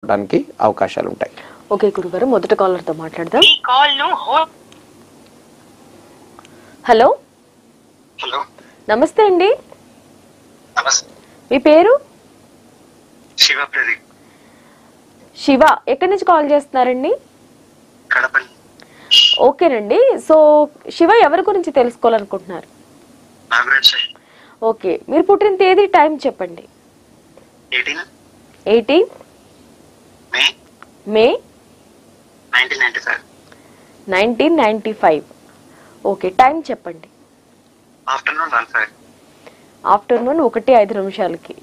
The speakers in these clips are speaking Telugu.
అవడానికి అవకాశాలు ఉంటాయి. ఓకే గురుగారు, మొదటి కాలర్ తో మాట్లాడదాం. హలో హలో, నమస్తే అండి, నమస్తే. మీ పేరు? శివ ప్రదీప్, శివ. ఎక్కడి నుంచి కాల్ చేస్తున్నారండి? కడపల్లి. ఓకేనండి. సో శివ ఎవరి గురించి తెలుసుకోవాలనుకుంటున్నారు? నాగరాజ్ సార్. ఓకే, మీరు పుట్టిన తేదీ, టైం చెప్పండి. 18 మే మే 1995. 1995. ఓకే, టైం చెప్పండి. ఆఫ్టర్నూన్ 1:05. ఆఫ్టర్నూన్ 1:05.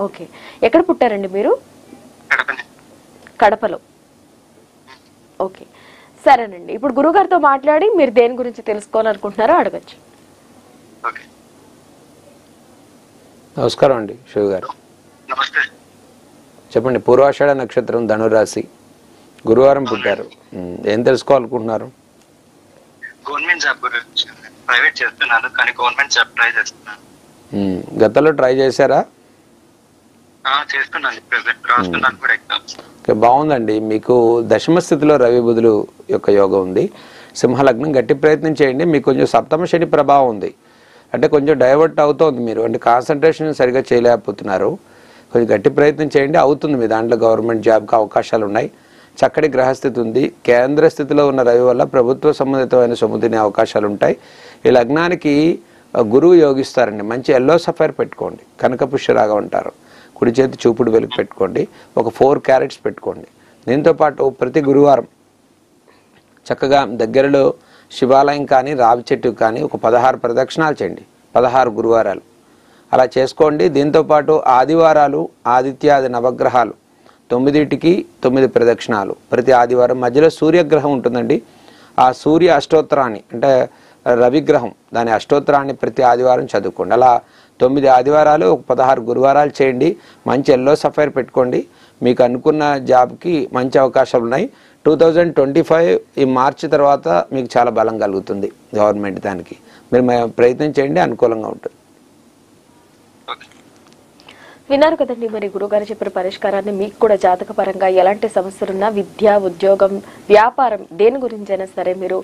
ఓకే, ఎక్కడ పుట్టారండి మీరు? కడపల్లి. కడపలో. ఓకే, సరేనండి. ఇప్పుడు గురుగారితో మాట్లాడి మీరు దేని గురించి తెలుసుకోవాలనుకుంటున్నారో అడగచ్చు. ఓకే. నమస్కారం అండి శివ గారు, నమస్తే. చెప్పండి. పూర్వాషాఢ నక్షత్రం, ధనురాశి, గురువారం పుట్టారు. ఏం తెలుసుకోవాలనుకుంటున్నారు? గవర్నమెంట్ జాబ్ గురించి. ప్రైవేట్ చేస్తున్నాను కానీ గవర్నమెంట్ జాబ్ ట్రై చేస్తున్నాను. గతంలో ట్రై చేశారా? చేస్తున్నాను, ప్రెసెంట్ రాస్తున్నాను కూడా ఎగ్జామ్స్. ఓకే, బాగుందండి. మీకు దశమ స్థితిలో రవి బుధులు యొక్క యోగం ఉంది. సింహలగ్నం, గట్టి ప్రయత్నం చేయండి. మీకు కొంచెం సప్తమ శని ప్రభావం ఉంది, అంటే కొంచెం డైవర్ట్ అవుతోంది. మీరు అంటే కాన్సన్ట్రేషన్ సరిగా చేయలేకపోతున్నారు. కొంచెం గట్టి ప్రయత్నం చేయండి, అవుతుంది. మీ దాంట్లో గవర్నమెంట్ జాబ్కి అవకాశాలు ఉన్నాయి. చక్కటి గ్రహస్థితి ఉంది. కేంద్ర స్థితిలో ఉన్న రవి వల్ల ప్రభుత్వ సంబంధితమైన సొమ్ము తినే అవకాశాలు ఉంటాయి. ఈ లగ్నానికి గురువు యోగిస్తారండి. మంచి ఎల్లో సఫైర్ పెట్టుకోండి, కనక పుష్యరాగం అంటారు. కుడి చేతి చూపుడు వెలుగు పెట్టుకోండి, ఒక 4 క్యారెట్స్ పెట్టుకోండి. దీంతోపాటు ప్రతి గురువారం చక్కగా దగ్గరలో శివాలయం కానీ రావి చెట్టు కానీ ఒక 16 ప్రదక్షిణాలు చేయండి. 16 గురువారాలు అలా చేసుకోండి. దీంతోపాటు ఆదివారాలు ఆదిత్యాది నవగ్రహాలు 9టికి 9 ప్రదక్షిణాలు ప్రతి ఆదివారం. మధ్యలో సూర్యగ్రహం ఉంటుందండి, ఆ సూర్య అష్టోత్తరాన్ని అంటే రవిగ్రహం దాని అష్టోత్తరాన్ని ప్రతి ఆదివారం చదువుకోండి. అలా 9 ఆదివారాలు 16 గురువారాలు చేయండి. మంచి ఎల్లో సఫైర్ పెట్టుకోండి. మీకు అనుకున్న జాబ్కి మంచి అవకాశాలు ఉన్నాయి. 2025 ఈ మార్చి తర్వాత మీకు చాలా బలం కలుగుతుంది గవర్నమెంట్ దానికి. మీరు ప్రయత్నం చేయండి, అనుకూలంగా ఉంటుంది. విన్నారు కదండి, మరి గురుగారు చెప్పిన పరిష్కారాన్ని మీకు కూడా జాతక పరంగా ఎలాంటి సమస్యలున్నా, విద్య, ఉద్యోగం, వ్యాపారం, దేని గురించి అయినా సరే మీరు